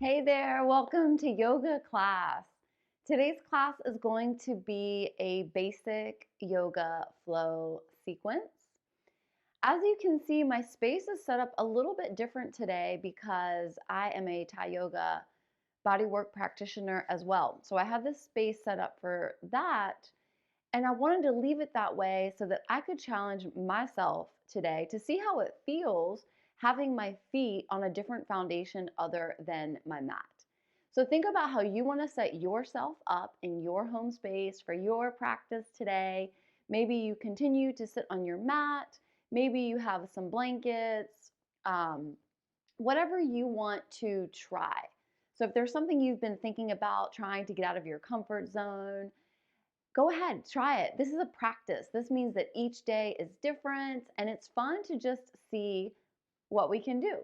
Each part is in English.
Hey there, welcome to yoga class. Today's class is going to be a basic yoga flow sequence. As you can see, my space is set up a little bit different today because I am a Thai yoga bodywork practitioner as well. So I have this space set up for that, and I wanted to leave it that way so that I could challenge myself today to see how it feels having my feet on a different foundation other than my mat. So think about how you want to set yourself up in your home space for your practice today. Maybe you continue to sit on your mat. Maybe you have some blankets, um, whatever you want to try. So if there's something you've been thinking about trying to get out of your comfort zone, go ahead, try it. This is a practice. This means that each day is different and it's fun to just see what we can do.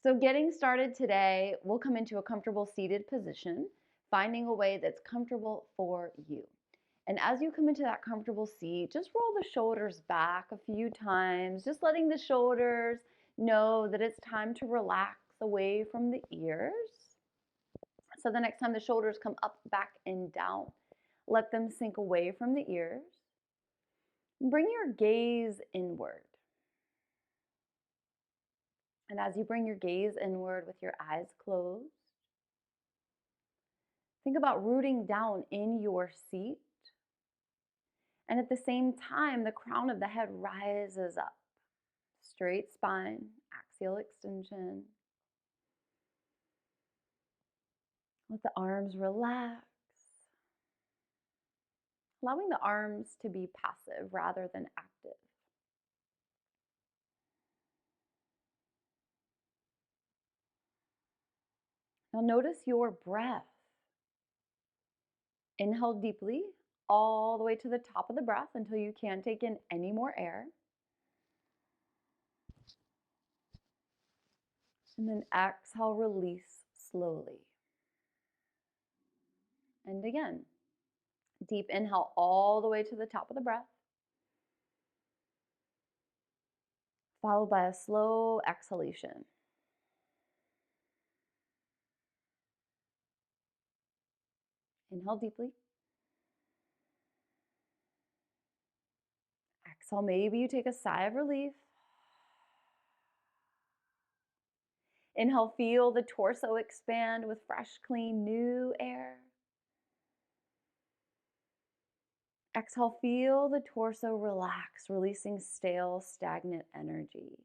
So getting started today, we'll come into a comfortable seated position, finding a way that's comfortable for you. And as you come into that comfortable seat, just roll the shoulders back a few times, just letting the shoulders know that it's time to relax away from the ears. So the next time the shoulders come up, back, and down, let them sink away from the ears. Bring your gaze inward. And as you bring your gaze inward with your eyes closed, think about rooting down in your seat. And at the same time, the crown of the head rises up. Straight spine, axial extension. Let the arms relax. Allowing the arms to be passive rather than active. Now notice your breath. Inhale deeply all the way to the top of the breath until you can't take in any more air. And then exhale, release slowly. And again, deep inhale all the way to the top of the breath, followed by a slow exhalation. Inhale deeply. Exhale, maybe you take a sigh of relief. Inhale, feel the torso expand with fresh, clean, new air. Exhale, feel the torso relax, releasing stale, stagnant energy.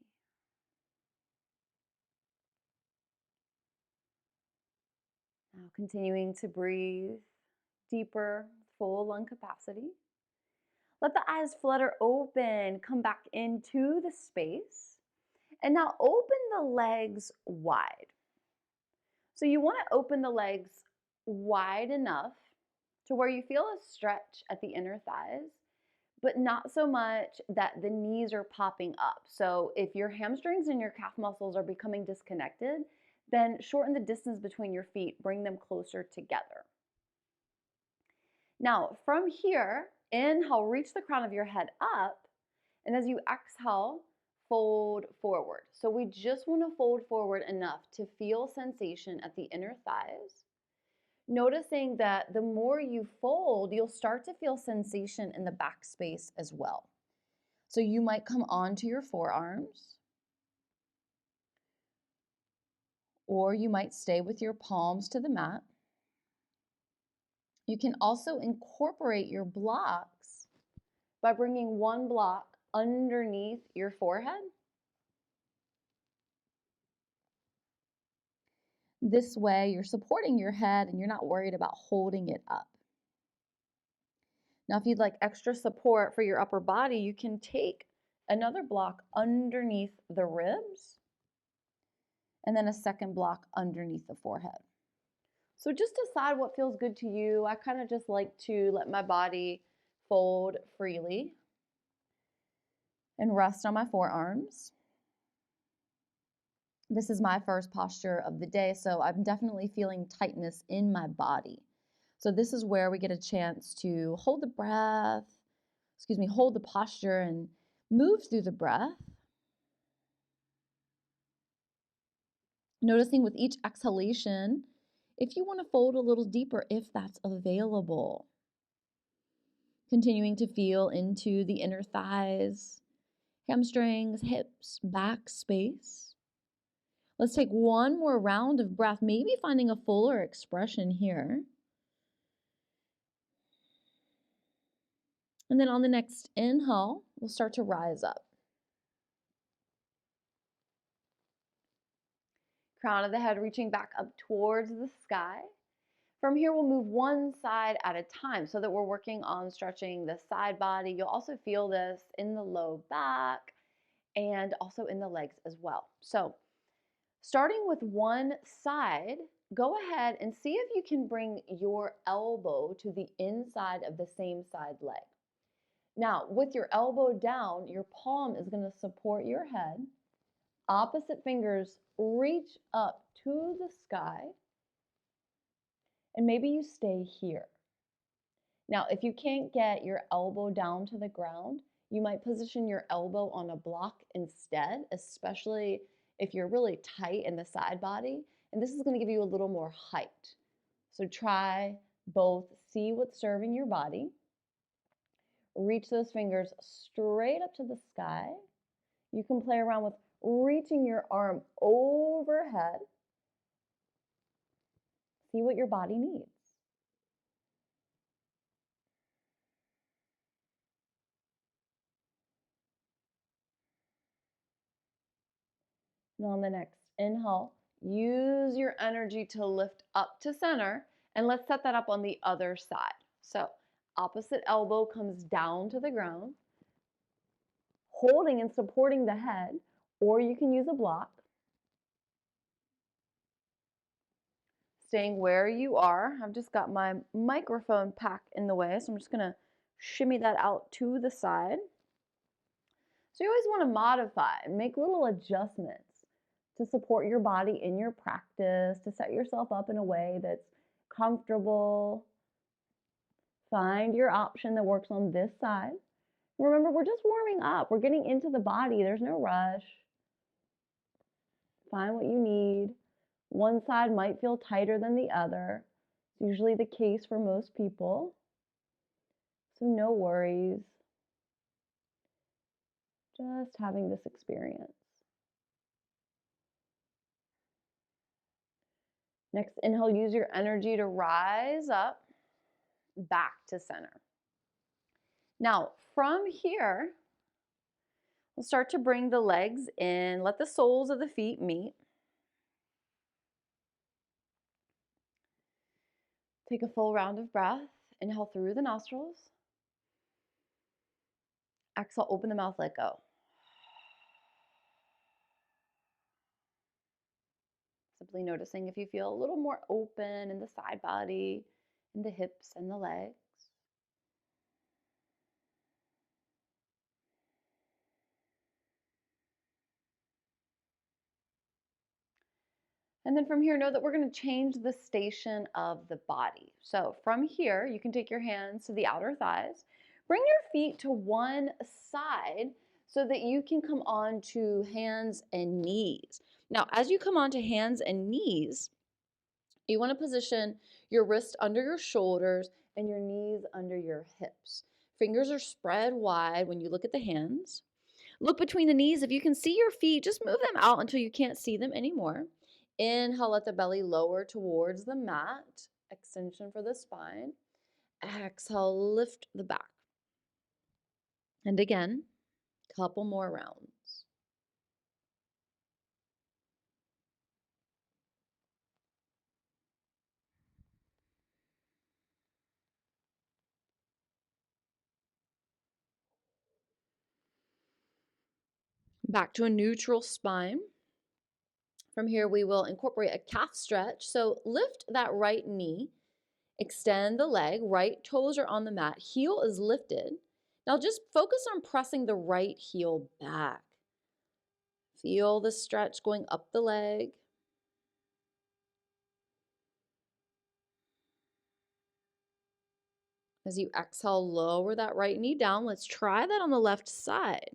Now continuing to breathe deeper, full lung capacity. Let the eyes flutter open, come back into the space. And now open the legs wide. So you want to open the legs wide enough to where you feel a stretch at the inner thighs, but not so much that the knees are popping up. So if your hamstrings and your calf muscles are becoming disconnected, then shorten the distance between your feet, bring them closer together. Now, from here, inhale, reach the crown of your head up, and as you exhale, fold forward. So we just want to fold forward enough to feel sensation at the inner thighs. Noticing that the more you fold, you'll start to feel sensation in the back space as well. So you might come onto your forearms, or you might stay with your palms to the mat. You can also incorporate your blocks by bringing one block underneath your forehead. This way, you're supporting your head and you're not worried about holding it up. Now, if you'd like extra support for your upper body, you can take another block underneath the ribs and then a second block underneath the forehead. So just decide what feels good to you. I kind of just like to let my body fold freely and rest on my forearms. This is my first posture of the day, so I'm definitely feeling tightness in my body. So this is where we get a chance to hold the breath, hold the posture and move through the breath. Noticing with each exhalation if you want to fold a little deeper if that's available. Continuing to feel into the inner thighs, hamstrings, hips, back space. Let's take one more round of breath, maybe finding a fuller expression here. And then on the next inhale, we'll start to rise up. Crown of the head reaching back up towards the sky. From here, we'll move one side at a time so that we're working on stretching the side body. You'll also feel this in the low back and also in the legs as well. So starting with one side, go ahead and see if you can bring your elbow to the inside of the same side leg. Now, with your elbow down, your palm is going to support your head. Opposite fingers reach up to the sky. And maybe you stay here. Now, if you can't get your elbow down to the ground, you might position your elbow on a block instead, especially if you're really tight in the side body. And this is going to give you a little more height. So try both. See what's serving your body. Reach those fingers straight up to the sky. You can play around with reaching your arm overhead. See what your body needs. And on the next inhale, use your energy to lift up to center, and let's set that up on the other side. So opposite elbow comes down to the ground, holding and supporting the head, or you can use a block. Staying where you are. I've just got my microphone pack in the way, so I'm just gonna shimmy that out to the side. So you always want to modify and make little adjustments to support your body in your practice, to set yourself up in a way that's comfortable. Find your option that works on this side. Remember, we're just warming up. We're getting into the body. There's no rush. Find what you need. One side might feel tighter than the other. It's usually the case for most people. So no worries. Just having this experience. Next inhale, use your energy to rise up, back to center. Now, from here, we'll start to bring the legs in. Let the soles of the feet meet. Take a full round of breath. Inhale through the nostrils. Exhale, open the mouth, let go. Simply noticing if you feel a little more open in the side body, in the hips and the legs. And then from here, know that we're going to change the station of the body. So from here, you can take your hands to the outer thighs. Bring your feet to one side so that you can come on to hands and knees. Now, as you come onto hands and knees, you want to position your wrist under your shoulders and your knees under your hips. Fingers are spread wide when you look at the hands. Look between the knees. If you can see your feet, just move them out until you can't see them anymore. Inhale, let the belly lower towards the mat. Extension for the spine. Exhale, lift the back. And again, couple more rounds. Back to a neutral spine. From here, we will incorporate a calf stretch. So lift that right knee, extend the leg, right toes are on the mat, heel is lifted. Now just focus on pressing the right heel back. Feel the stretch going up the leg. As you exhale, lower that right knee down. Let's try that on the left side.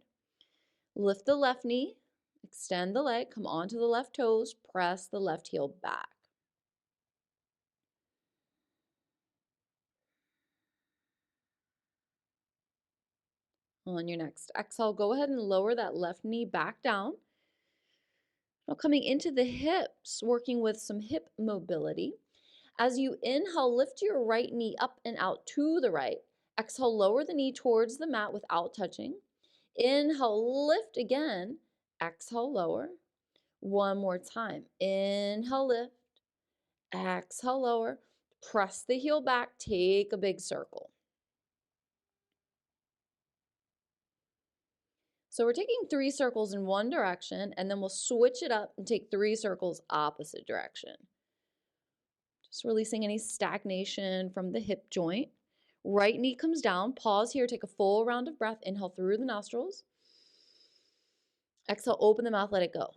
Lift the left knee, Extend the leg, come onto the left toes, press the left heel back. On your next exhale, go ahead and lower that left knee back down. Now coming into the hips, working with some hip mobility. As you inhale, lift your right knee up and out to the right. Exhale, lower the knee towards the mat without touching. Inhale, lift again. Exhale, lower. One more time. Inhale, lift. Exhale, lower. Press the heel back. Take a big circle. So we're taking 3 circles in one direction, and then we'll switch it up and take 3 circles opposite direction. Just releasing any stagnation from the hip joint. Right knee comes down. Pause here. Take a full round of breath. Inhale through the nostrils. Exhale, open the mouth, let it go.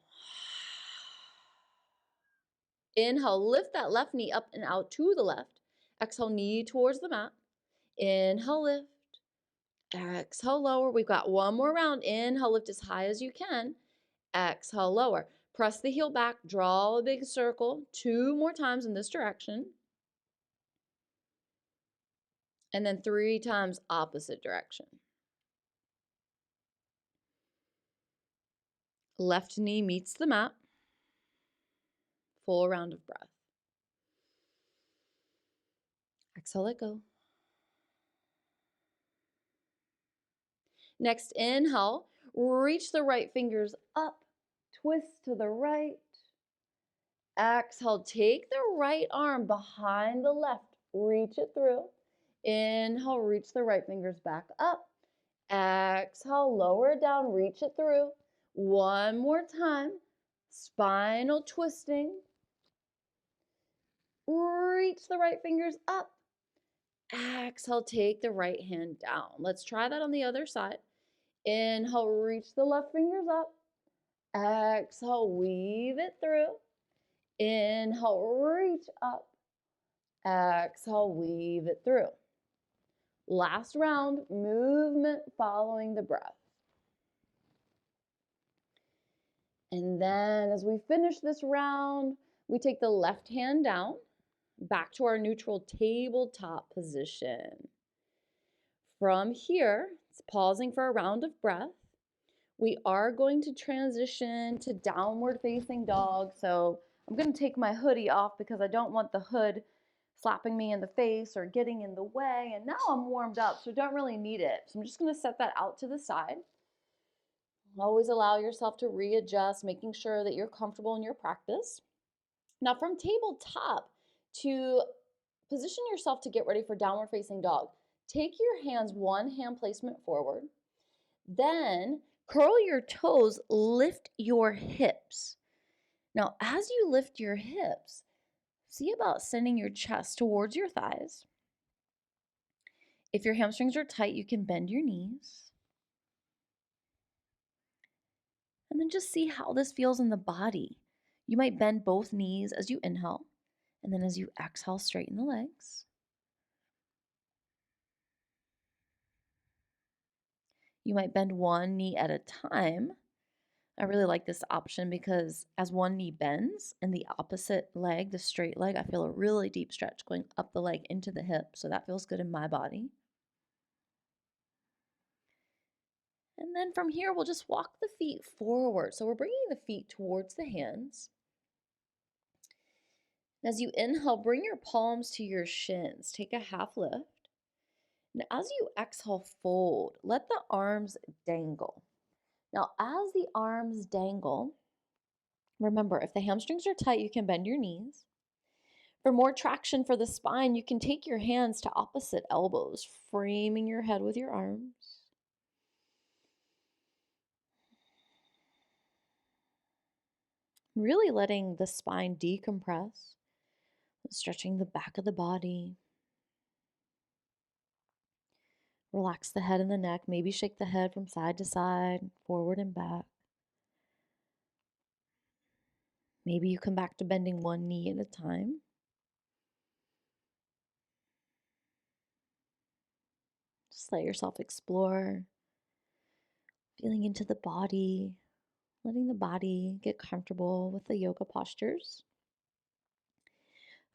Inhale, lift that left knee up and out to the left. Exhale, knee towards the mat. Inhale, lift. Exhale, lower. We've got one more round. Inhale, lift as high as you can. Exhale, lower. Press the heel back. Draw a big circle. 2 more times in this direction. And then 3 times opposite direction. Left knee meets the mat. Full round of breath. Exhale, let go. Next, inhale, reach the right fingers up, twist to the right. Exhale, take the right arm behind the left, reach it through. Inhale, reach the right fingers back up. Exhale, lower it down, reach it through. One more time, spinal twisting. Reach the right fingers up. Exhale, take the right hand down. Let's try that on the other side. Inhale, reach the left fingers up. Exhale, weave it through. Inhale, reach up. Exhale, weave it through. Last round, movement following the breath. And then as we finish this round, we take the left hand down, back to our neutral tabletop position. From here, it's pausing for a round of breath. We are going to transition to downward facing dog. So I'm going to take my hoodie off because I don't want the hood slapping me in the face or getting in the way. And now I'm warmed up, so don't really need it. So I'm just going to set that out to the side. Always allow yourself to readjust, making sure that you're comfortable in your practice. Now from tabletop, to position yourself to get ready for downward facing dog, take your hands one hand placement forward. Then curl your toes, lift your hips. Now, as you lift your hips, see about sending your chest towards your thighs. If your hamstrings are tight, you can bend your knees. And then just see how this feels in the body. You might bend both knees as you inhale, and then as you exhale, straighten the legs. You might bend one knee at a time. I really like this option because as one knee bends and the opposite leg, the straight leg, I feel a really deep stretch going up the leg into the hip. So that feels good in my body. And then from here, we'll just walk the feet forward. So we're bringing the feet towards the hands. As you inhale, bring your palms to your shins. Take a half lift. And as you exhale, fold. Let the arms dangle. Now, as the arms dangle, remember, if the hamstrings are tight, you can bend your knees. For more traction for the spine, you can take your hands to opposite elbows, framing your head with your arms. Really letting the spine decompress, stretching the back of the body. Relax the head and the neck. Maybe shake the head from side to side, forward and back. Maybe you come back to bending one knee at a time. Just let yourself explore, feeling into the body, letting the body get comfortable with the yoga postures.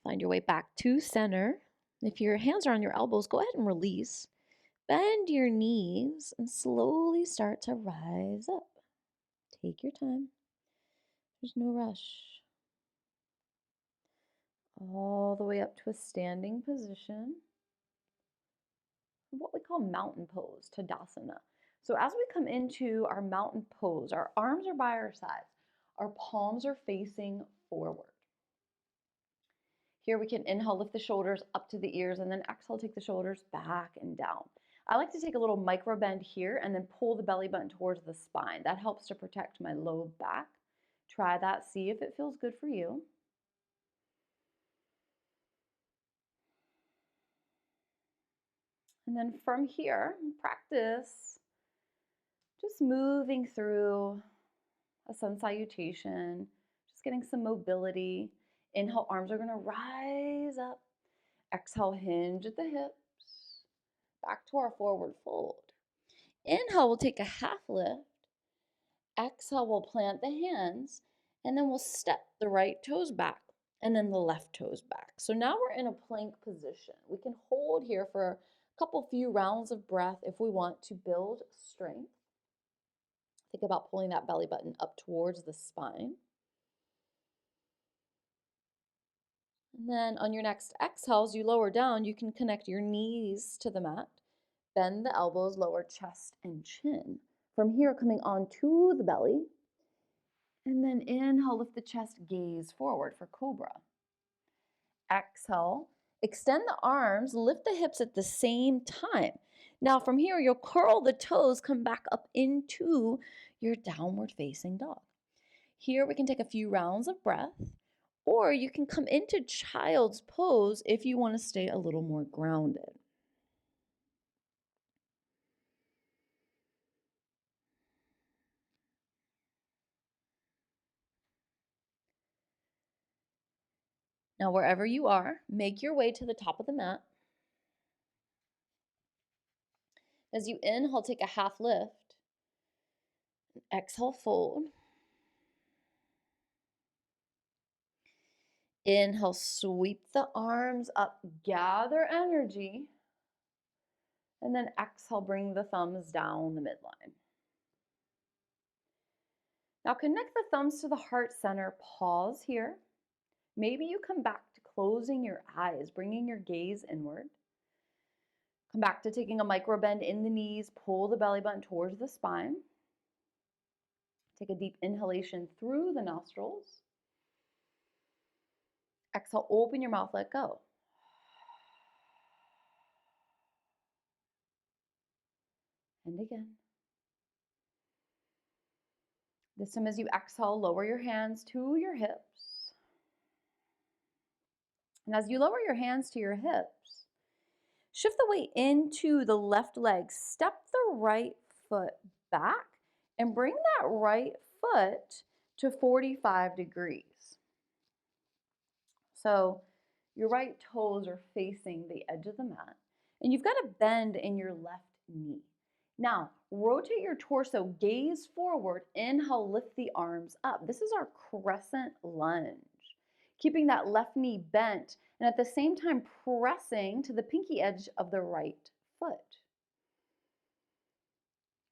Find your way back to center. If your hands are on your elbows, go ahead and release. Bend your knees and slowly start to rise up. Take your time. There's no rush. All the way up to a standing position, what we call mountain pose, Tadasana. So as we come into our mountain pose, our arms are by our sides. Our palms are facing forward. Here we can inhale, lift the shoulders up to the ears, and then exhale, take the shoulders back and down. I like to take a little micro bend here and then pull the belly button towards the spine. That helps to protect my low back. Try that, see if it feels good for you. And then from here, practice just moving through a sun salutation, just getting some mobility. Inhale, arms are going to rise up. Exhale, hinge at the hips. Back to our forward fold. Inhale, we'll take a half lift. Exhale, we'll plant the hands, and then we'll step the right toes back and then the left toes back. So now we're in a plank position. We can hold here for a couple few rounds of breath if we want to build strength. Think about pulling that belly button up towards the spine. And then on your next exhale, as you lower down, you can connect your knees to the mat. Bend the elbows, lower chest and chin. From here, coming onto the belly. And then inhale, lift the chest, gaze forward for cobra. Exhale, extend the arms, lift the hips at the same time. Now from here, you'll curl the toes, come back up into your downward facing dog. Here we can take a few rounds of breath, or you can come into child's pose if you want to stay a little more grounded. Now, wherever you are, make your way to the top of the mat. As you inhale, take a half lift. Exhale, fold. Inhale, sweep the arms up, gather energy. And then exhale, bring the thumbs down the midline. Now connect the thumbs to the heart center. Pause here. Maybe you come back to closing your eyes, bringing your gaze inward. Come back to taking a micro bend in the knees. Pull the belly button towards the spine. Take a deep inhalation through the nostrils. Exhale, open your mouth, let go. And again. This time as you exhale, lower your hands to your hips. And as you lower your hands to your hips, shift the weight into the left leg. Step the right foot back and bring that right foot to 45 degrees. So your right toes are facing the edge of the mat, and you've got a bend in your left knee. Now, rotate your torso, gaze forward, inhale, lift the arms up. This is our crescent lunge. Keeping that left knee bent, and at the same time pressing to the pinky edge of the right foot.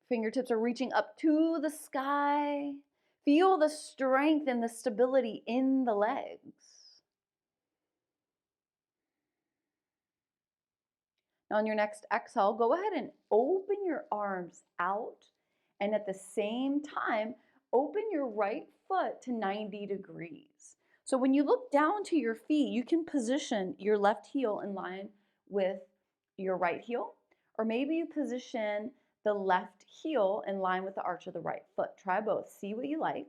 Fingertips are reaching up to the sky. Feel the strength and the stability in the legs. Now on your next exhale, go ahead and open your arms out, and at the same time, open your right foot to 90 degrees. So when you look down to your feet, you can position your left heel in line with your right heel, or maybe you position the left heel in line with the arch of the right foot. Try both, see what you like.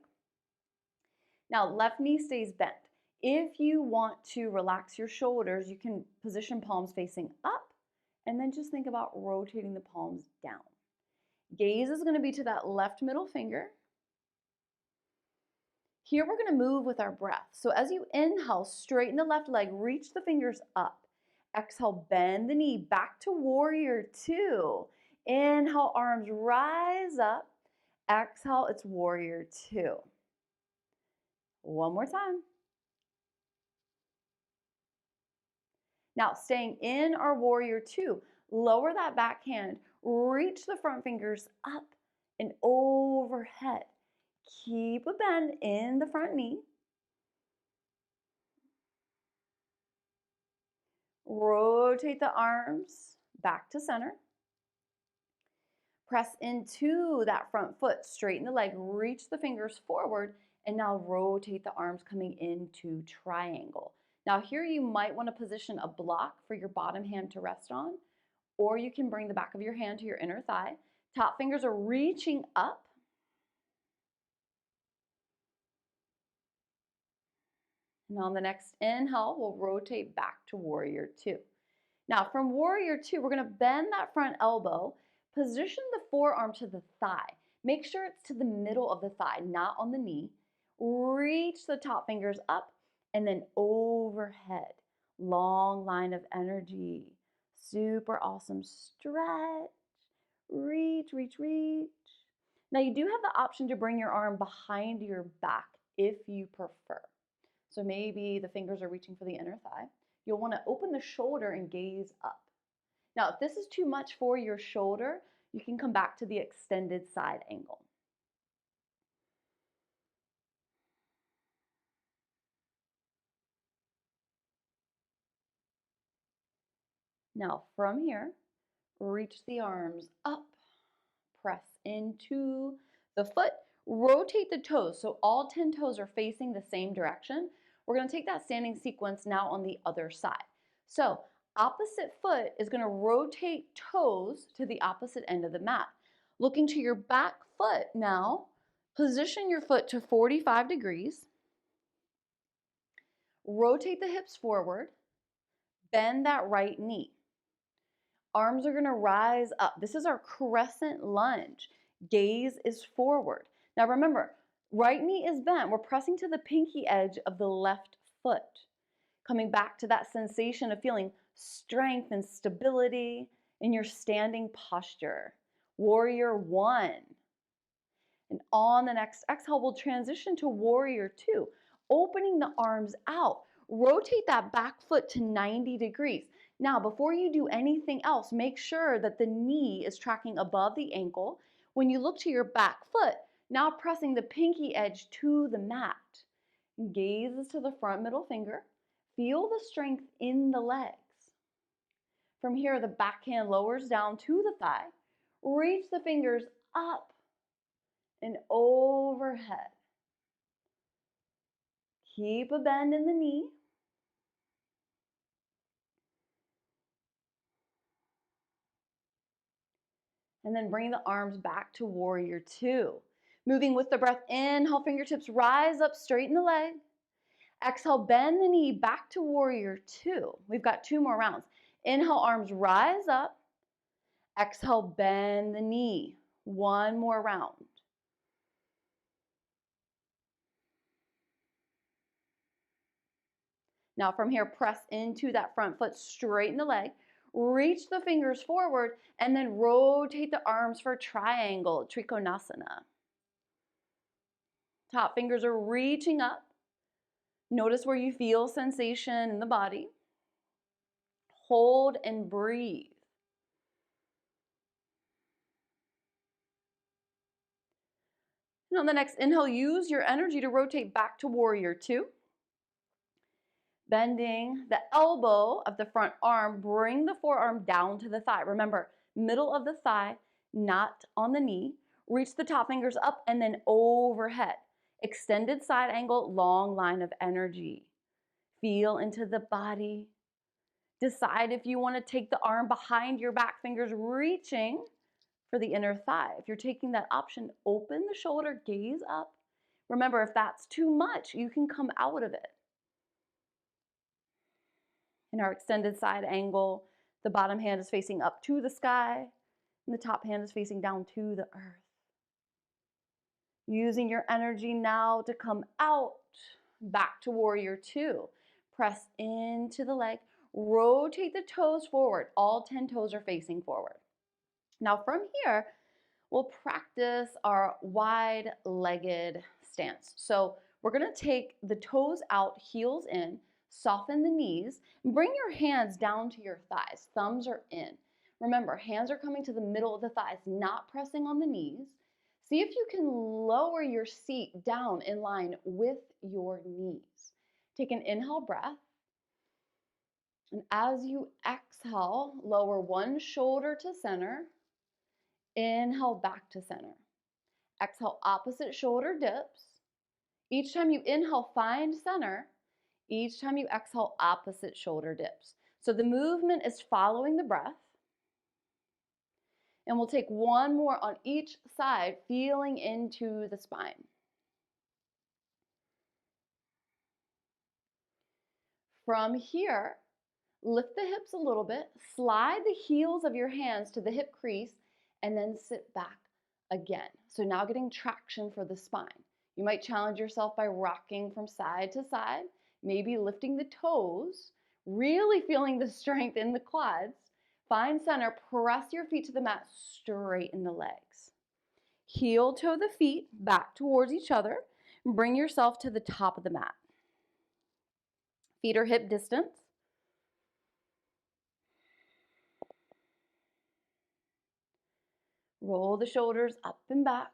Now, left knee stays bent. If you want to relax your shoulders, you can position palms facing up, and then just think about rotating the palms down. Gaze is going to be to that left middle finger. Here we're going to move with our breath. So as you inhale, straighten the left leg, reach the fingers up. Exhale, bend the knee back to warrior two. Inhale, arms rise up. Exhale, it's warrior two. One more time. Now, staying in our warrior two, lower that back hand, reach the front fingers up and overhead. Keep a bend in the front knee. Rotate the arms back to center. Press into that front foot, straighten the leg, reach the fingers forward, and now rotate the arms coming into triangle. Now here you might want to position a block for your bottom hand to rest on, or you can bring the back of your hand to your inner thigh. Top fingers are reaching up. And on the next inhale, we'll rotate back to warrior two. Now from warrior two, we're going to bend that front elbow, position the forearm to the thigh. Make sure it's to the middle of the thigh, not on the knee. Reach the top fingers up and then overhead. Long line of energy. Super awesome. Stretch. Reach, reach, reach. Now you do have the option to bring your arm behind your back if you prefer. So maybe the fingers are reaching for the inner thigh. You'll want to open the shoulder and gaze up. Now, if this is too much for your shoulder, you can come back to the extended side angle. Now, from here, reach the arms up, press into the foot, rotate the toes so all 10 toes are facing the same direction. We're going to take that standing sequence now on the other side. So opposite foot is going to rotate toes to the opposite end of the mat. Looking to your back foot now, position your foot to 45 degrees. Rotate the hips forward. Bend that right knee. Arms are going to rise up. This is our crescent lunge. Gaze is forward. Now remember, right knee is bent. We're pressing to the pinky edge of the left foot. Coming back to that sensation of feeling strength and stability in your standing posture. Warrior one. And on the next exhale, we'll transition to warrior two, opening the arms out. Rotate that back foot to 90 degrees. Now, before you do anything else, make sure that the knee is tracking above the ankle. When you look to your back foot, now pressing the pinky edge to the mat. Gaze to the front middle finger. Feel the strength in the legs. From here, the back hand lowers down to the thigh. Reach the fingers up and overhead. Keep a bend in the knee. And then bring the arms back to warrior two. Moving with the breath, inhale, fingertips rise up, straighten the leg. Exhale, bend the knee back to warrior two. We've got 2 more rounds. Inhale, arms rise up. Exhale, bend the knee. 1 more round. Now from here, press into that front foot, straighten the leg, reach the fingers forward, and then rotate the arms for triangle, Trikonasana. Top fingers are reaching up. Notice where you feel sensation in the body. Hold and breathe. And on the next inhale, use your energy to rotate back to warrior two. Bending the elbow of the front arm, bring the forearm down to the thigh. Remember, middle of the thigh, not on the knee. Reach the top fingers up and then overhead. Extended side angle, long line of energy. Feel into the body. Decide if you want to take the arm behind your back, fingers reaching for the inner thigh. If you're taking that option, open the shoulder, gaze up. Remember, if that's too much, you can come out of it. In our extended side angle, the bottom hand is facing up to the sky, and the top hand is facing down to the earth. Using your energy now to come out, back to warrior two. Press into the leg, rotate the toes forward. All 10 toes are facing forward. Now from here, We'll practice our wide-legged stance. So we're gonna take the toes out, heels in, soften the knees, and bring your hands down to your thighs. Thumbs are in. Remember, hands are coming to the middle of the thighs, not pressing on the knees. See if you can lower your seat down in line with your knees. Take an inhale breath. And as you exhale, lower one shoulder to center. Inhale back to center. Exhale, opposite shoulder dips. Each time you inhale, find center. Each time you exhale, opposite shoulder dips. So the movement is following the breath. And we'll take one more on each side, feeling into the spine. From here, lift the hips a little bit, slide the heels of your hands to the hip crease, and then sit back again. So now getting traction for the spine. You might challenge yourself by rocking from side to side, maybe lifting the toes, really feeling the strength in the quads. Find center, press your feet to the mat, straighten the legs. Heel toe the feet back towards each other, and bring yourself to the top of the mat. Feet are hip distance. Roll the shoulders up and back.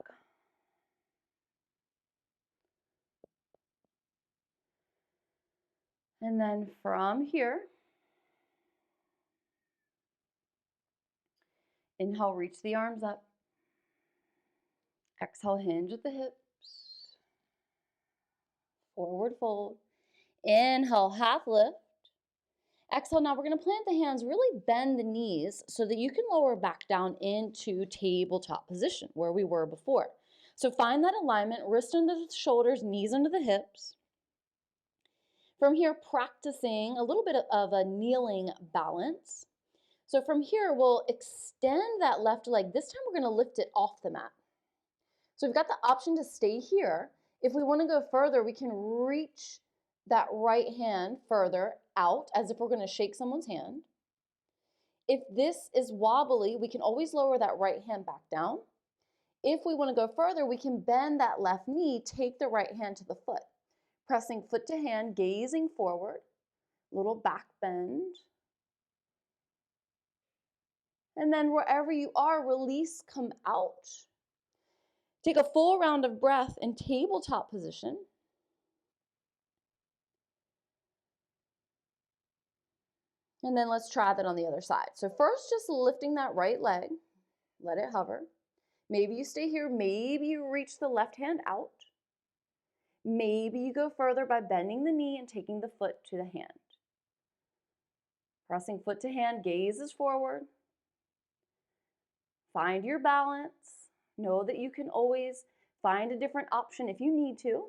And then from here, inhale, reach the arms up. Exhale, hinge at the hips. Forward fold. Inhale, half lift. Exhale, now we're going to plant the hands, really bend the knees so that you can lower back down into tabletop position where we were before. So find that alignment, wrist under the shoulders, knees under the hips. From here, practicing a little bit of a kneeling balance. So from here, we'll extend that left leg. This time we're going to lift it off the mat. So we've got the option to stay here. If we want to go further, we can reach that right hand further out as if we're going to shake someone's hand. If this is wobbly, we can always lower that right hand back down. If we want to go further, we can bend that left knee, take the right hand to the foot. Pressing foot to hand, gazing forward, little back bend. And then wherever you are, release, come out. Take a full round of breath in tabletop position. And then let's try that on the other side. So first, just lifting that right leg, let it hover. Maybe you stay here, maybe you reach the left hand out. Maybe you go further by bending the knee and taking the foot to the hand. Pressing foot to hand, gazes forward. Find your balance. Know that you can always find a different option if you need to.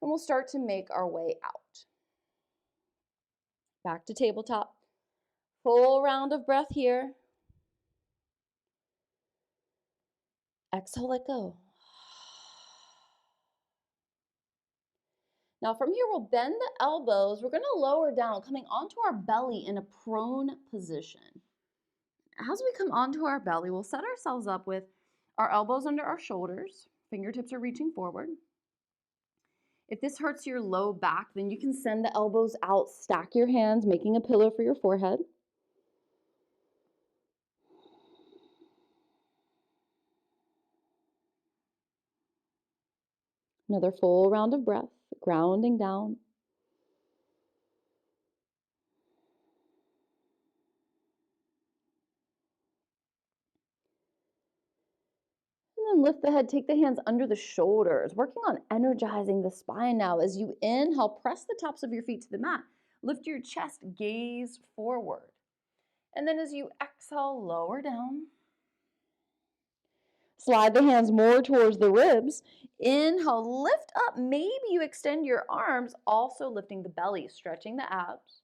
And we'll start to make our way out. Back to tabletop. Full round of breath here. Exhale, let go. Now from here, we'll bend the elbows. We're going to lower down, coming onto our belly in a prone position. As we come onto our belly, we'll set ourselves up with our elbows under our shoulders. Fingertips are reaching forward. If this hurts your low back, then you can send the elbows out, stack your hands, making a pillow for your forehead. Another full round of breath, grounding down. And then lift the head, take the hands under the shoulders, working on energizing the spine now. As you inhale, press the tops of your feet to the mat. Lift your chest, gaze forward. And then as you exhale, lower down. Slide the hands more towards the ribs. Inhale, lift up. Maybe you extend your arms, also lifting the belly, stretching the abs.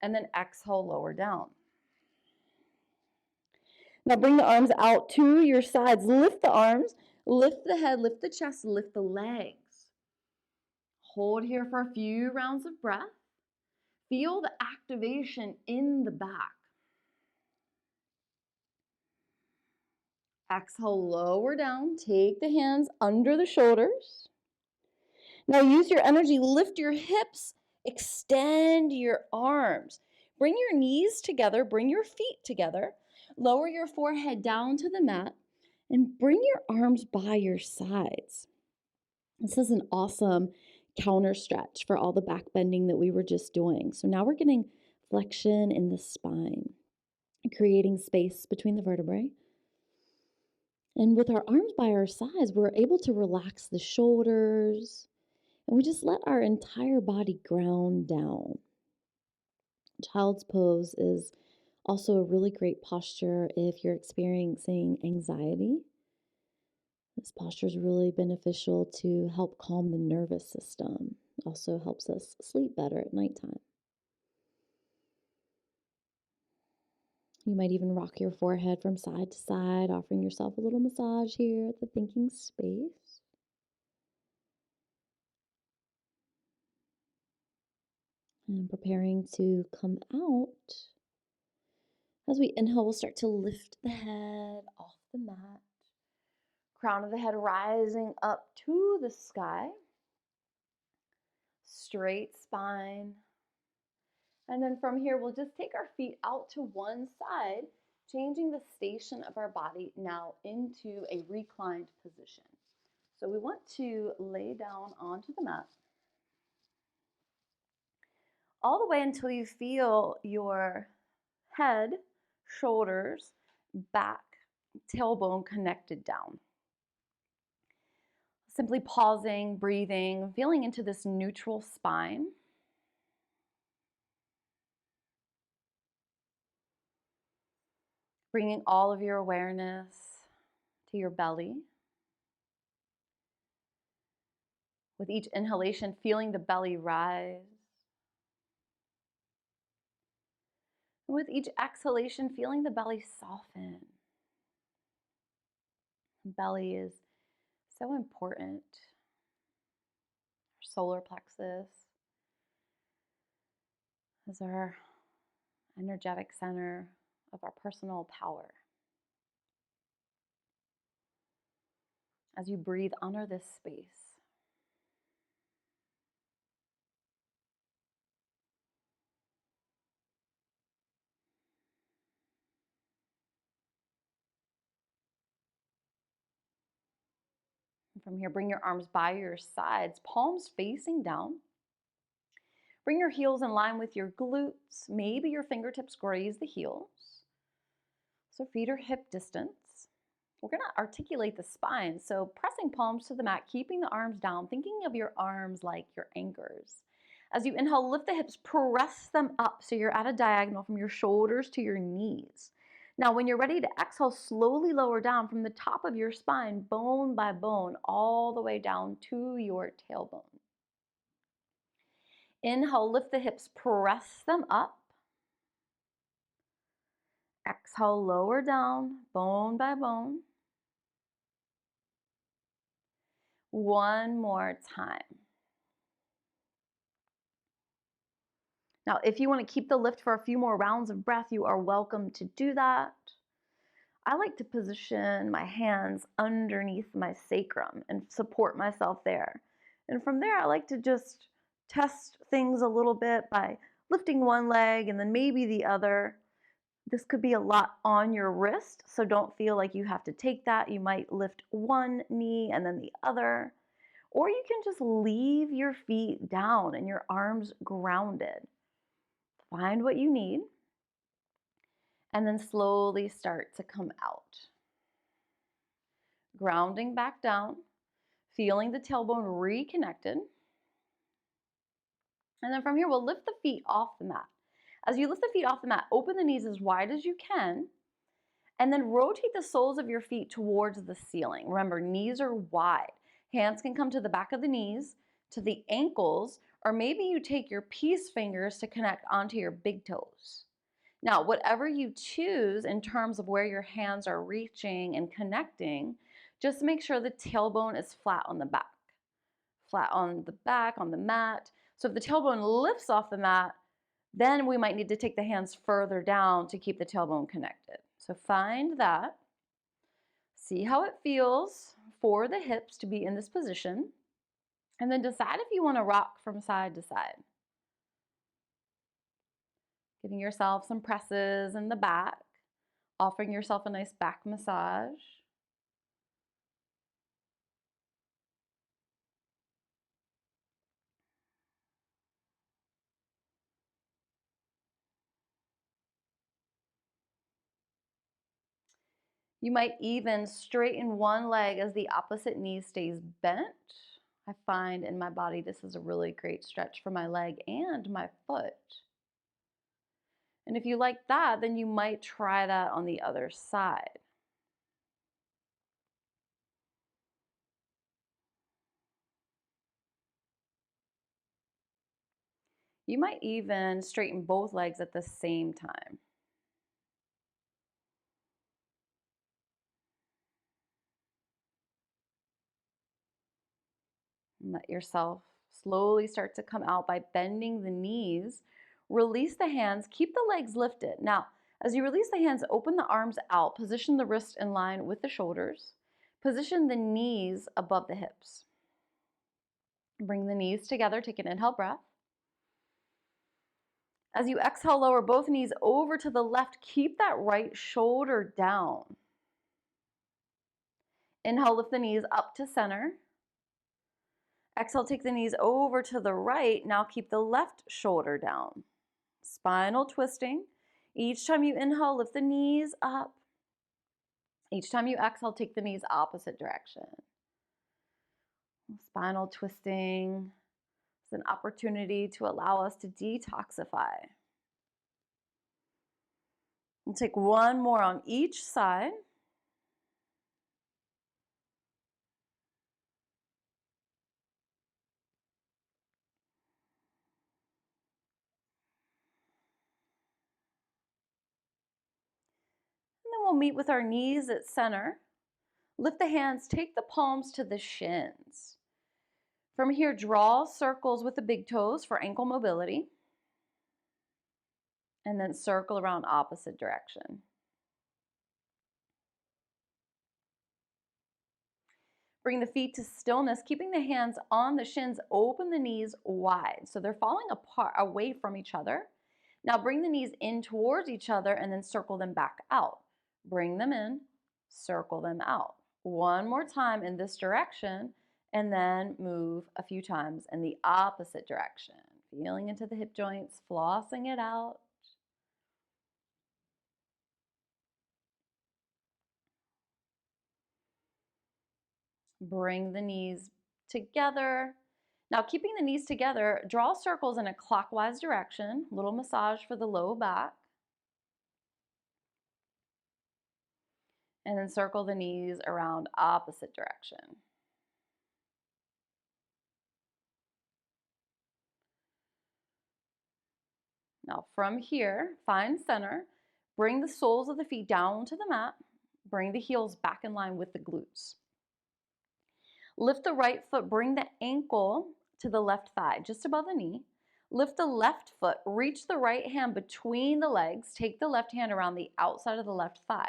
And then exhale, lower down. Now bring the arms out to your sides. Lift the arms, lift the head, lift the chest, lift the legs. Hold here for a few rounds of breath. Feel the activation in the back. Exhale, lower down. Take the hands under the shoulders. Now use your energy, lift your hips, extend your arms. Bring your knees together, bring your feet together. Lower your forehead down to the mat and bring your arms by your sides. This is an awesome counter stretch for all the back bending that we were just doing. So now we're getting flexion in the spine, creating space between the vertebrae. And with our arms by our sides, we're able to relax the shoulders and we just let our entire body ground down. Child's pose is also a really great posture if you're experiencing anxiety. This posture is really beneficial to help calm the nervous system. Also helps us sleep better at nighttime. You might even rock your forehead from side to side, offering yourself a little massage here at the thinking space. And preparing to come out. As we inhale, we'll start to lift the head off the mat. Crown of the head rising up to the sky. Straight spine. And then from here, we'll just take our feet out to one side, changing the station of our body now into a reclined position. So we want to lay down onto the mat all the way until you feel your head, shoulders, back, tailbone connected down. Simply pausing, breathing, feeling into this neutral spine. Bringing all of your awareness to your belly. With each inhalation, feeling the belly rise. And with each exhalation, feeling the belly soften. The belly is so important. Our solar plexus is our energetic center of our personal power. As you breathe under this space, and from here, bring your arms by your sides, palms facing down. Bring your heels in line with your glutes. Maybe your fingertips graze the heels. So feet are hip distance. We're going to articulate the spine. So pressing palms to the mat, keeping the arms down, thinking of your arms like your anchors. As you inhale, lift the hips, press them up so you're at a diagonal from your shoulders to your knees. Now, when you're ready to exhale, slowly lower down from the top of your spine, bone by bone, all the way down to your tailbone. Inhale, lift the hips, press them up. Exhale, lower down, bone by bone. One more time. Now, if you want to keep the lift for a few more rounds of breath, you are welcome to do that. I like to position my hands underneath my sacrum and support myself there. And from there, I like to just test things a little bit by lifting one leg and then maybe the other. This could be a lot on your wrist, so don't feel like you have to take that. You might lift one knee and then the other. Or you can just leave your feet down and your arms grounded. Find what you need, and then slowly start to come out. Grounding back down, feeling the tailbone reconnected. And then from here, we'll lift the feet off the mat. As you lift the feet off the mat, open the knees as wide as you can, and then rotate the soles of your feet towards the ceiling. Remember, knees are wide. Hands can come to the back of the knees, to the ankles, or maybe you take your peace fingers to connect onto your big toes. Now, whatever you choose in terms of where your hands are reaching and connecting, just make sure the tailbone is flat on the back. Flat on the back, on the mat. So if the tailbone lifts off the mat, then we might need to take the hands further down to keep the tailbone connected. So find that. See how it feels for the hips to be in this position, and then decide if you want to rock from side to side. Giving yourself some presses in the back, offering yourself a nice back massage. You might even straighten one leg as the opposite knee stays bent. I find in my body this is a really great stretch for my leg and my foot. And if you like that, then you might try that on the other side. You might even straighten both legs at the same time. And let yourself slowly start to come out by bending the knees. Release the hands, keep the legs lifted. Now, as you release the hands, open the arms out, position the wrist in line with the shoulders, position the knees above the hips. Bring the knees together, take an inhale breath. As you exhale, lower both knees over to the left, keep that right shoulder down. Inhale, lift the knees up to center. Exhale, take the knees over to the right. Now keep the left shoulder down. Spinal twisting. Each time you inhale, lift the knees up. Each time you exhale, take the knees opposite direction. Spinal twisting is an opportunity to allow us to detoxify. We'll take one more on each side. And then we'll meet with our knees at center. Lift the hands, take the palms to the shins. From here, draw circles with the big toes for ankle mobility. And then circle around opposite direction. Bring the feet to stillness, keeping the hands on the shins, open the knees wide. So they're falling apart, away from each other. Now bring the knees in towards each other and then circle them back out. Bring them in, circle them out. One more time in this direction, and then move a few times in the opposite direction. Feeling into the hip joints, flossing it out. Bring the knees together. Now, keeping the knees together, draw circles in a clockwise direction. Little massage for the low back. And then circle the knees around opposite direction. Now, from here, find center. Bring the soles of the feet down to the mat. Bring the heels back in line with the glutes. Lift the right foot, bring the ankle to the left thigh, just above the knee. Lift the left foot, reach the right hand between the legs, take the left hand around the outside of the left thigh.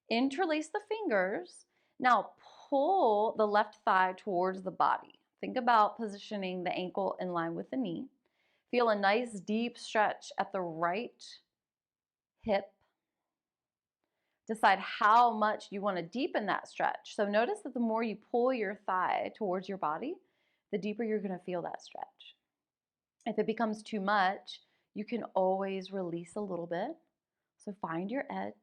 Interlace the fingers. Now pull the left thigh towards the body. Think about positioning the ankle in line with the knee. Feel a nice deep stretch at the right hip. Decide how much you want to deepen that stretch. So notice that the more you pull your thigh towards your body, the deeper you're going to feel that stretch. If it becomes too much, you can always release a little bit. So find your edge.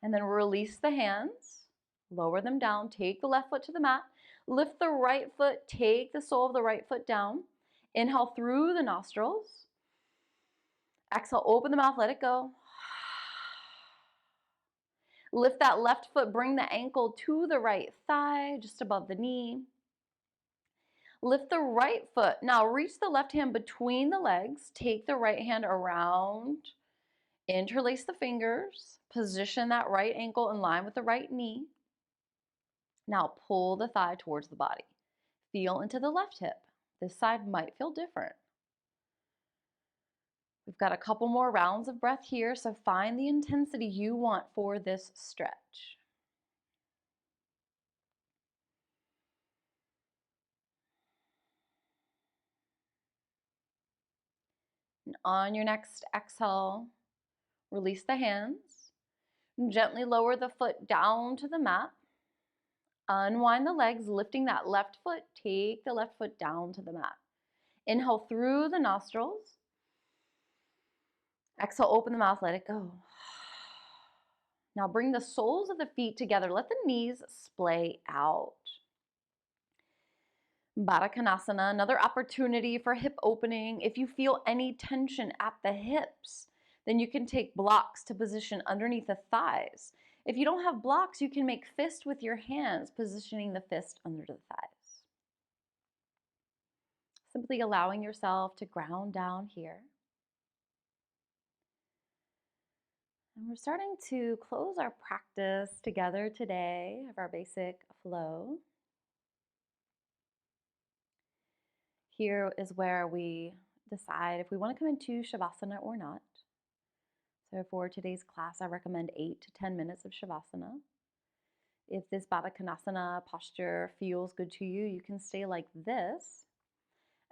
And then release the hands, lower them down, take the left foot to the mat, lift the right foot, take the sole of the right foot down. Inhale through the nostrils. Exhale, open the mouth, let it go. Lift that left foot, bring the ankle to the right thigh, just above the knee. Lift the right foot. Now reach the left hand between the legs. Take the right hand around. Interlace the fingers. Position that right ankle in line with the right knee. Now pull the thigh towards the body. Feel into the left hip. This side might feel different. We've got a couple more rounds of breath here, so find the intensity you want for this stretch. And on your next exhale, release the hands. Gently lower the foot down to the mat. Unwind the legs, lifting that left foot. Take the left foot down to the mat. Inhale through the nostrils. Exhale, open the mouth, let it go. Now bring the soles of the feet together. Let the knees splay out. Baddha Konasana, another opportunity for hip opening. If you feel any tension at the hips, then you can take blocks to position underneath the thighs. If you don't have blocks, you can make fist with your hands, positioning the fist under the thighs. Simply allowing yourself to ground down here. And we're starting to close our practice together today of our basic flow. Here is where we decide if we want to come into Shavasana or not. So for today's class, I recommend 8 to 10 minutes of Shavasana. If this Baddha Konasana posture feels good to you, you can stay like this.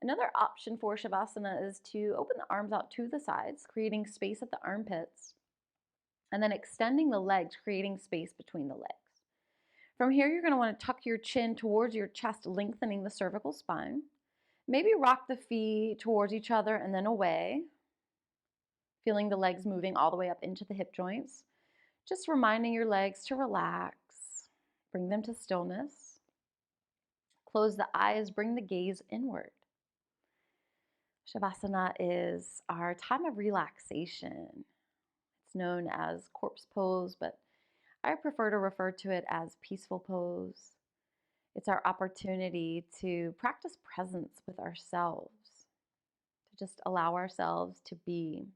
Another option for Shavasana is to open the arms out to the sides, creating space at the armpits, and then extending the legs, creating space between the legs. From here, you're going to want to tuck your chin towards your chest, lengthening the cervical spine. Maybe rock the feet towards each other and then away, feeling the legs moving all the way up into the hip joints. Just reminding your legs to relax, bring them to stillness. Close the eyes, bring the gaze inward. Shavasana is our time of relaxation. It's known as corpse pose, but I prefer to refer to it as peaceful pose. It's our opportunity to practice presence with ourselves, to just allow ourselves to be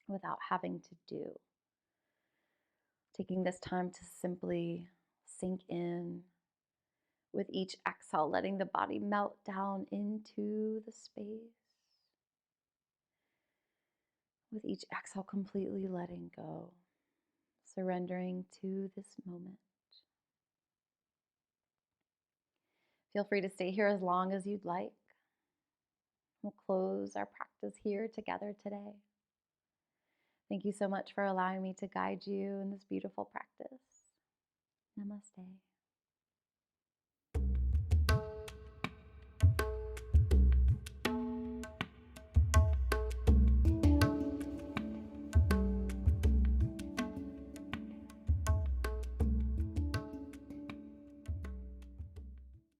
without having to do. Taking this time to simply sink in with each exhale, letting the body melt down into the space. With each exhale, completely letting go, surrendering to this moment. Feel free to stay here as long as you'd like. We'll close our practice here together today. Thank you so much for allowing me to guide you in this beautiful practice. Namaste.